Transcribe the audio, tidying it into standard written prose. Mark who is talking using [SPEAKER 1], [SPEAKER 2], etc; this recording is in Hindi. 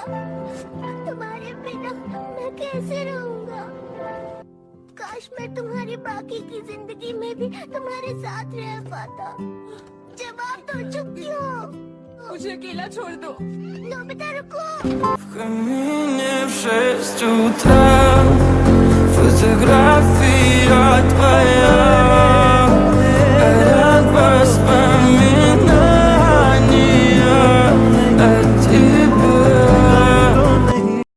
[SPEAKER 1] तुम्हारे बिना मैं कैसे रहूंगा? काश मैं तुम्हारी बाकी की जिंदगी में भी तुम्हारे साथ रह पाता। जवाब दो, चुप क्यों हो?
[SPEAKER 2] मुझे अकेला छोड़ दो।
[SPEAKER 1] नोबिता रुको।
[SPEAKER 3] Каміння в 6 утра, фотографія твоя.